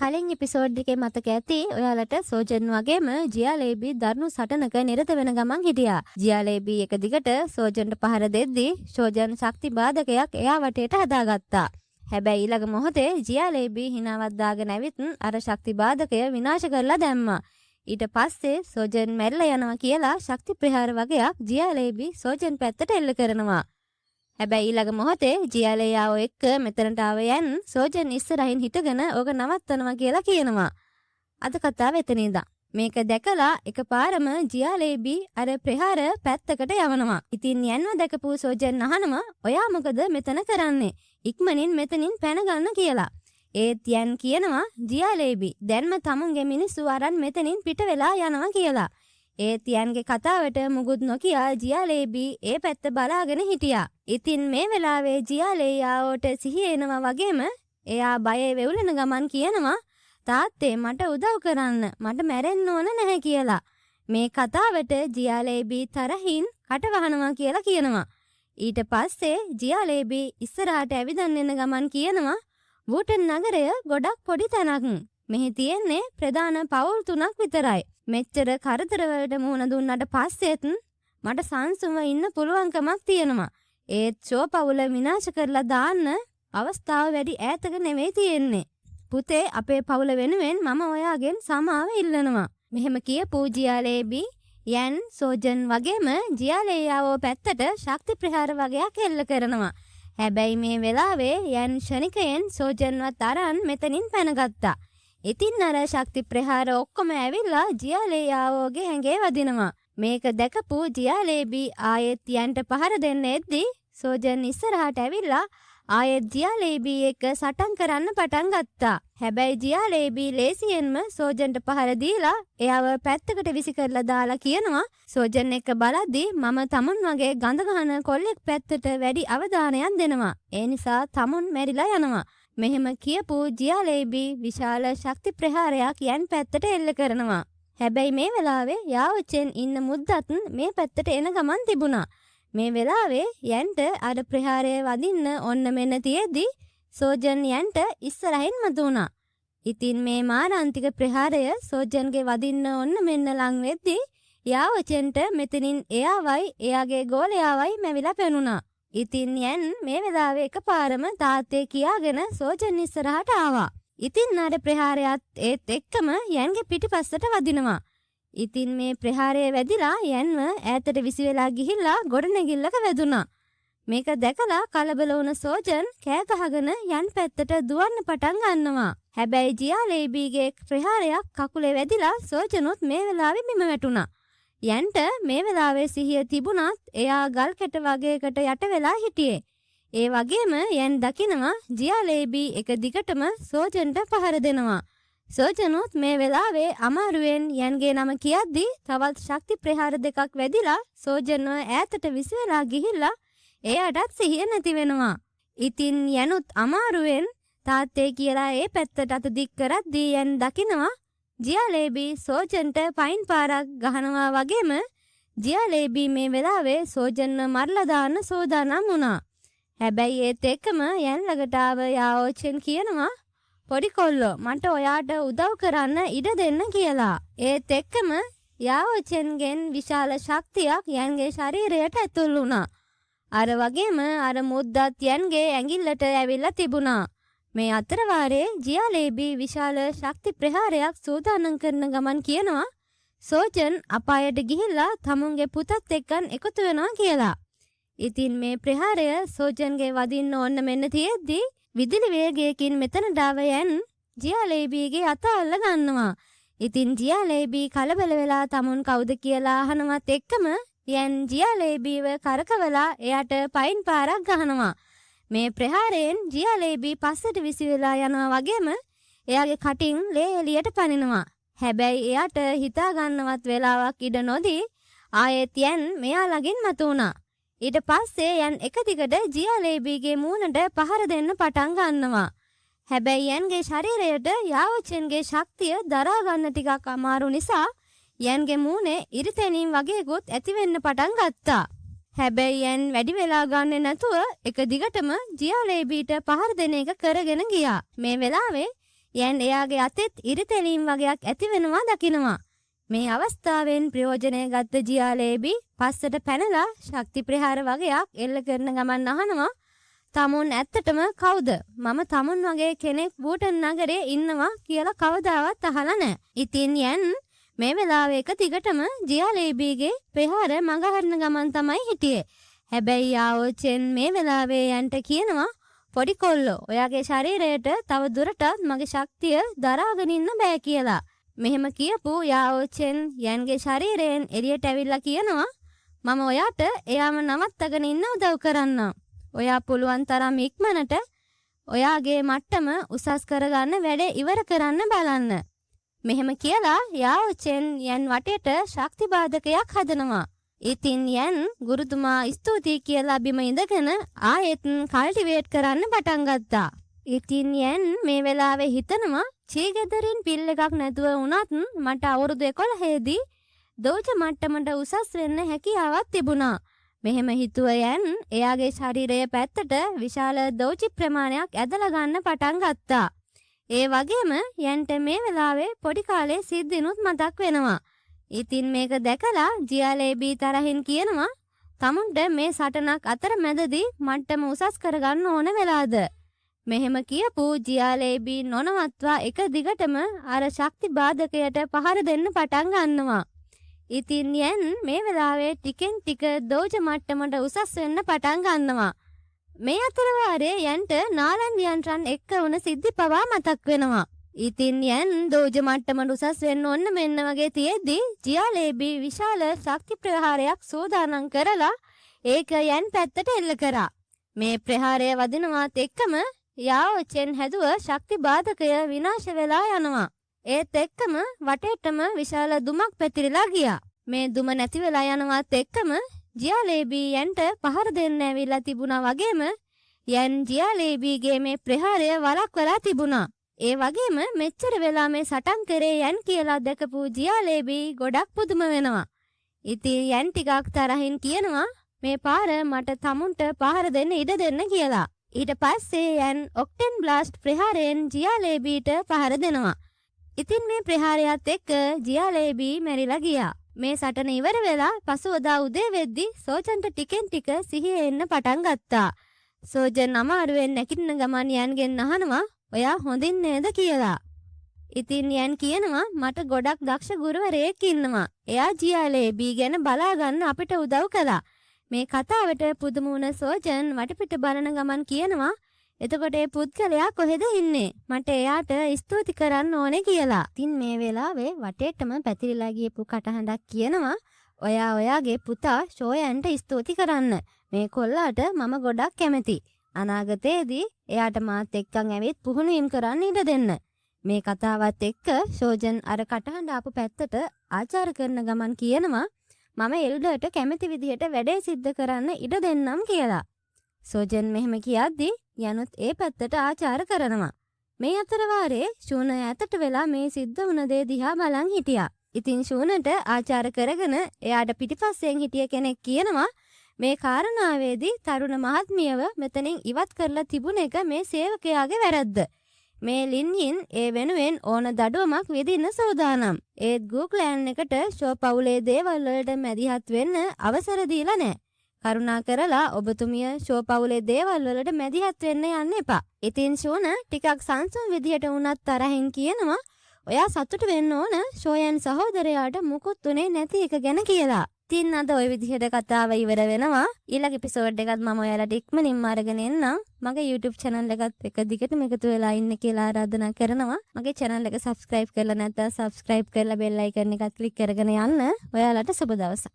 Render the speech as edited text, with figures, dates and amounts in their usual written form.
කලින් එපිසෝඩ් එකේ මතක ඇති ඔයාලට සෝජන් වගේම ජියාලේබී දරුණු සටනක නිරත වෙන ගමන් හිටියා. ජියාලේබී එක දිගට සෝජන්ට පහර දෙද්දී සෝජන් ශක්ති බාධකයක් එයා වටේට හදාගත්තා. හැබැයි ඊළඟ මොහොතේ ජියාලේබී හිනාවක් දාගෙන ඇවිත් අර ශක්ති බාධකය විනාශ කරලා දැම්මා. ඊට පස්සේ සෝජන් මැරිලා යනවා කියලා ශක්ති ප්‍රහාර වගේක් ජියාලේබී සෝජන් පැත්තට එල්ල කරනවා. හැබැයි ඊළඟ මොහොතේ ජියාලේයාව එක්ක මෙතනට ආවයන් සෝජන් ඉස්සරහින් හිටගෙන ඕක නවත්තනවා කියලා කියනවා. අද කතාව එතන ඉඳන්. මේක දැකලා එකපාරම ජියාලේබී අර ප්‍රහාර පැත්තකට යවනවා. ඉතින් යන්ව දැකපු සෝජන් අහනවා ඔයා මොකද මෙතන කරන්නේ? ඉක්මනින් මෙතනින් පැන ගන්න කියලා. ඒත් යන් කියනවා ජියාලේබී දැන්ම තමුන්ගේ මිනිස්සු අරන් මෙතනින් පිට වෙලා යනවා කියලා. ඒත් යන්ගේ කතාවට මුකුත් නොකිය ජියාලේබී ඒ පැත්ත බලාගෙන හිටියා. ඉතින් මේ වෙලාවේ ජියාලේයාවට සිහිය එනවා වගේම එයා බයේ වෙවුලන ගමන් කියනවා තාත්තේ මට උදව් කරන්න මට මැරෙන්න ඕන නැහැ කියලා. මේ කතාවට ජියාලේබී තරහින් කට වහනවා කියලා කියනවා. ඊට පස්සේ ජියාලේබී ඉස්සරහට ඇවිදන් එන ගමන් කියනවා වූටන් නගරය ගොඩක් පොඩි තැනක්. මෙහි තියෙන්නේ ප්‍රධාන පවුල් 3ක් විතරයි. මෙච්චර කරදරවලට මුහුණ දුන්නට පස්සෙත් මට සංසුන්ව ඉන්න පුළුවන්කමක් තියෙනවා. ඒත් ෂෝ පවුල විනාශ කරලා දාන්න අවස්ථාව වැඩි ඈතක නෙවෙයි තියෙන්නේ. පුතේ අපේ පවුල වෙනුවෙන් මම ඔයාගෙන් සමාව ඉල්ලනවා. මෙහෙම කියපු ජියාලේබී යන් සෝජන් වගේම ජියාලේයාව පැත්තට ශක්ති ප්‍රහාර වගේක් එල්ල කරනවා. හැබැයි මේ වෙලාවේ යන් ශනිකයෙන් සෝජන්වත් අරන් මෙතනින් පැනගත්තා. ඉතින් අර ශක්ති ප්‍රහාර ඔක්කොම ඇවිල්ලා ජියාලේයාවගේ ඇඟේ වදිනවා. මේක දැකපු ජියාලේබී ආයෙත් යන්ට පහර දෙන්න එද්දී සෝජන් ඉස්සරහට ඇවිල්ලා ආයෙත් ජියාලේබී එක සටන් කරන්න පටන් ගත්තා. හැබැයි ජියාලේබී ලේසියෙන්ම සෝජන්ට පහර දීලා එයාව පැත්තකට විසි කරලා දාලා කියනවා සෝජන් එක බලද්දී මම තමුන් වගේ ගඳ ගහන කොල්ලෙක් පැත්තට වැඩි අවධානයක් දෙනවා. ඒ නිසා තමුන් මැරිලා යනවා. මෙහෙම කියපු ජියාලේබී විශාල ශක්ති ප්‍රහාරයක් යන් පැත්තට එල්ල කරනවා. හැබැයි මේ වෙලාවේ යාවචෙන් ඉන්න මුද්දත් මේ පැත්තට එන ගමන් තිබුණා. මේ වෙලාවේ යන්ට අර ප්‍රහාරය වදින්න ඔන්න මෙන්න තියෙද්දි සෝජන් යන්ට ඉස්සරහින් මතුණා. ඉතින් මේ මාරාන්තික ප්‍රහාරය සෝජන්ගේ වදින්න ඔන්න මෙන්න ලං වෙද්දි යාවචෙන්ට මෙතනින් එයාවයි එයාගේ ගෝලයාවයි මැවිලා පෙනුණා. ඉතින් යන් මේ වෙලාවේ එකපාරම තාත්තේ කියාගෙන සෝජන් ඉස්සරහට ආවා. ඉතින් අර ප්‍රහාරයත් ඒත් එක්කම යන්ගේ පිටිපස්සට වදිනවා. ඉතින් මේ ප්‍රහාරය වැදිලා යන්ව ඈතට විසි වෙලා ගිහිල්ලා ගොඩනැගිල්ලක වැදුනා. මේක දැකලා කලබල වුණ සෝජන් කෑ ගහගෙන යන් පැත්තට දුවන්න පටන් ගන්නවා. හැබැයි ජියාලේබීගේ ප්‍රහාරයක් කකුලේ වැදිලා සෝජනුත් මේ වෙලාවේ බිම වැටුණා. යන්ට මේ වෙලාවේ සිහිය තිබුණත් එයා ගල් කැට වගේකට යට වෙලා හිටියේ. ඒ වගේම යන් දකිනවා ජියාලේබී එක දිගටම සෝජන්ට පහර දෙනවා. සෝජනුත් මේ වෙලාවේ අමාරුවෙන් යන්ගේ නම කියද්දී තවත් ශක්ති ප්‍රහාර දෙකක් වැදිලා සෝජන්ව ඈතට විසි වෙලා ගිහිල්ලා එයාටත් සිහිය නැති වෙනවා. ඉතින් යනුත් අමාරුවෙන් තාත්තේ කියලා ඒ පැත්තට අත දික් කරද්දී යන් දකිනවා ජියාලේබී සෝජන්ට පයින් පාරක් ගහනවා වගේම ජියාලේබී මේ වෙලාවේ සෝජන්ව මරලා දාන්න සෝදානම් වුණා. හැබැයි ඒත් එක්කම යන් ළඟට ආව යාෝචෙන් කියනවා පොඩි කොල්ලෝ මට ඔයාට උදව් කරන්න ඉඩ දෙන්න කියලා. ඒත් එක්කම යාෝචෙන්ගෙන් විශාල ශක්තියක් යන්ගේ ශරීරයට ඇතුල් වුණා. අර වගේම අර මුද්දත් යන්ගේ ඇඟිල්ලට ඇවිල්ලා තිබුණා. මේ අතරවාරේ ජියාලේබී විශාල ශක්ති ප්‍රහාරයක් සූදානම් කරන ගමන් කියනවා සෝජන් අපායට ගිහිල්ලා තමුන්ගේ පුතත් එක්කන් එකතු වෙනවා කියලා. ඉතින් මේ ප්‍රහාරය සෝජන්ගේ වදින්න ඕන්න මෙන්න තියෙද්දී විදුලි වේගයකින් මෙතනට ආව යන් ජියාලේබීගේ අත අල්ල ගන්නවා. ඉතින් ජියාලේබී කලබල වෙලා තමුන් කවුද කියලා අහනවත් එක්කම යන් ජියාලේබීව කරකවලා එයාට පයින් පාරක් ගහනවා. මේ ප්‍රහාරයෙන් ජියාලේබී පස්සට විසි වෙලා යනවා වගේම එයාගේ කටින් ලේ එළියට පනිනවා. හැබැයි එයාට හිතා ගන්නවත් වෙලාවක් ඉඩ නොදී ආයෙත් යන් මෙයා ළඟින් මතු වුණා. ඊට පස්සේ යන් එක දිගට ජියාලේබීගේ මූණට පහර දෙන්න පටන් ගන්නවා. හැබැයි යන්ගේ ශරීරයට යාවචෙන්ගේ ශක්තිය දරා ගන්න ටිකක් අමාරු නිසා යන්ගේ මූණේ ඉරිතැනීම් වගේකුත් ඇති වෙන්න පටන් ගත්තා. හැබැයි යන් වැඩි වෙලා ගන්නේ නැතුව එක දිගටම ජියාලේබීට පහර දෙන එක කරගෙන ගියා. මේ වෙලාවේ යන් එයාගේ අතෙත් ඉරිතැලීම් වගේක් ඇති වෙනවා දකිනවා. මේ අවස්ථාවෙන් ප්‍රයෝජනය ගත්ත ජියාලේබි පස්සට පැනලා ශක්ති ප්‍රහාර වගේක් එල්ල කරන ගමන් අහනවා තමුන් ඇත්තටම කවුද? මම තමුන් වගේ කෙනෙක් බූටන් නගරේ ඉන්නවා කියලා කවදාවත් අහලා නැහැ. ඉතින් යන් මේ වෙලාවේ එක දිගටම ජියාලේබිගේ ප්‍රහාර මගහරන ගමන් තමයි හිටියේ. හැබැයි යාෝචෙන් මේ වෙලාවේ යන්ට කියනවා පොඩි කොල්ලෝ ඔයාගේ ශරීරයට තව දුරටත් මගේ ශක්තිය දරාගෙන ඉන්න බෑ කියලා. මෙහෙම කියපු යාෝචෙන් යන්ගේ ශරීරයෙන් එළියට ඇවිල්ලා කියනවා මම ඔයාට එයාම නවත්තගෙන ඉන්න උදව් කරන්නම්. ඔයා පුළුවන් තරම් ඉක්මනට ඔයාගේ මට්ටම උසස් කරගන්න වැඩේ ඉවර කරන්න බලන්න. මෙහෙම කියලා යාෝචෙන් යන් වටේට ශක්ති බාධකයක් හදනවා. ඉතින් යන් ගුරුතුමා ස්තුතියි කියලා බිම ඉඳගෙන ආයෙත් කල්ටිවේට් කරන්න පටන් ගත්තා. ඉතින් යන් මේ වෙලාවේ හිතනවා චීගෙදරින් පිල් එකක් නැතුව වුණත් මට අවුරුදු 11 දී දෝජ මට්ටමට උසස් වෙන්න හැකියාවක් තිබුණා. මෙහෙම හිතුව යන් එයාගේ ශරීරයේ පැත්තට විශාල දෝජි ප්‍රමාණයක් ඇදලා ගන්න පටන් ගත්තා. ඒ වගේම යන්ට මේ වෙලාවේ පොඩි කාලේ සිද්ධිනුත් මතක් වෙනවා. ඉතින් මේක දැකලා ජියාලේබි තරහින් කියනවා තමුන්ට මේ සටනක් අතර මැදදී මට්ටම උසස් කරගන්න ඕන වෙලාද. මෙහෙම කියපු ජියාලේබි නොනවත්වා එක දිගටම අර ශක්ති බාධකයට පහර දෙන්න පටන් ගන්නවා. ඉතින් යන් මේ වෙලාවේ ටිකෙන් ටික දෝජ මට්ටමට උසස් වෙන්න පටන් ගන්නවා. මේ අතරවාරේ යන්ට නාලන්ඩියන්ටන් එක්ක වුණ සිද්ධි පවා මතක් වෙනවා. ඉතින් යන් දෝජ මට්ටමට උසස් වෙන්න ඔන්න මෙන්න වගේ තියෙද්දී ජියාලේබි විශාල ශක්ති ප්‍රහාරයක් සෝදානම් කරලා ඒක යන් පැත්තට එල්ල කරා. මේ ප්‍රහාරය වදිනවත් එක්කම යාෝචෙන් හැදුව ශක්ති බාධකය විනාශ වෙලා යනවා. ඒත් එක්කම වටේටම විශාල දුමක් පැතිරිලා ගියා. මේ දුම නැති වෙලා යනවත් එක්කම ජියාලේබි යන්ට පහර දෙන්න ඇවිල්ලා තිබුණා වගේම යන් ජියාලේබිගේ මේ ප්‍රහාරය වළක්වලා තිබුණා. ඒ වගේම මෙච්චර වෙලා මේ සටන් කරේ යන් කියලා දැකපු ජියාලේබි ගොඩක් පුදුම වෙනවා. ඉතින් යන් ටිකක් තරහින් කියනවා මේ පාර මට තමුන්ට පහර දෙන්න ඉඩ දෙන්න කියලා. ඊට පස්සේ යන් ඔක්ටෙන් බ්ලාස්ට් ප්‍රහාරයෙන් ජියාලේබිට පහර දෙනවා. ඉතින් මේ ප්‍රහාරයත් එක්ක ජියාලේබි මැරිලා ගියා. මේ සටන ඉවර වෙලා පසුවදා උදේ වෙද්දි සෝජන්ට ටිකෙන් ටික සිහිය එන්න පටන් ගත්තා. සෝජන් අමාරුවෙන් නැගිටින ගමන් යන්ගෙන් අහනවා ඔයා හොඳින් නේද කියලා. ඉතින් යන් කියනවා මට ගොඩක් දක්ෂ ගුරුවරයෙක් ඉන්නවා. එයා ජියාලේබි ගැන බලාගන්න අපිට උදව් කළා. මේ කතාවට පුදුම වුණ සෝජන් වටපිට බලන ගමන් කියනවා එතකොට ඒ පුද්ගලයා කොහෙද ඉන්නේ? මට එයාට ස්තුති කරන්න ඕනේ කියලා. ඉතින් මේ වෙලාවේ වටේටම පැතිරිලා ගියපු කටහඬක් කියනවා ඔයා ඔයාගේ පුතා ෂෝයන්ට ස්තුති කරන්න. මේ කොල්ලාට මම ගොඩක් කැමතියි. අනාගතයේදී එයාට මාත් එක්කන් ඇවිත් පුහුණුවීම් කරන්න ඉඩ දෙන්න. මේ කතාවත් එක්ක ෂෝජන් අර කටහඬ ආපු පැත්තට ආචාර කරන ගමන් කියනවා මම එල්ඩර්ට කැමති විදිහට වැඩේ සිද්ධ කරන්න ඉඩ දෙන්නම් කියලා. සෝජන් මෙහෙම කියද්දී යනුත් ඒ පැත්තට ආචාර කරනවා. මේ අතරවාරේ ෂූන ඈතට වෙලා මේ සිද්ධ වුණ දේ දිහා බලන් හිටියා. ඉතින් ෂූනට ආචාර කරගෙන එයාට පිටිපස්සෙන් හිටිය කෙනෙක් කියනවා මේ කාරණාවේදී තරුණ මහත්මියව මෙතනින් ඉවත් කරලා තිබුණ එක මේ සේවකයාගේ වැරද්ද. මේ ලින්හින් ඒ වෙනුවෙන් ඕන දඩුවමක් විදින්න සූදානම්. ඒත් ගූග්ලෑන් එකට ෂෝ පවුලේ දේවල් වලට මැදිහත් වෙන්න අවසර දීලා නැහැ. කරුණා කරලා ඔබතුමිය ෂෝ පවුලේ දේවල් වලට මැදිහත් වෙන්න යන්න එපා. ඉතින් ෂෝන ටිකක් සංසුන් විදියට වුණත් තරහින් කියනවා ඔයා සතුට වෙන්න ඕන ෂෝයන් සහෝදරයාට මුකුත් උනේ නැති එක ගැන කියලා. ඉතින් අද ওই විදිහට කතාව ඉවර වෙනවා. ඊළඟ එපිසෝඩ් එකත් මම ඔයාලට ඉක්මනින්ම අරගෙන එන්නම්. මගේ YouTube channel එකත් එක දිගටම එකතු වෙලා ඉන්න කියලා ආරාධනා කරනවා. මගේ channel එක subscribe කරලා නැත්නම් subscribe කරලා bell icon එකත් click කරගෙන යන්න. ඔයාලට සුබ දවසක්.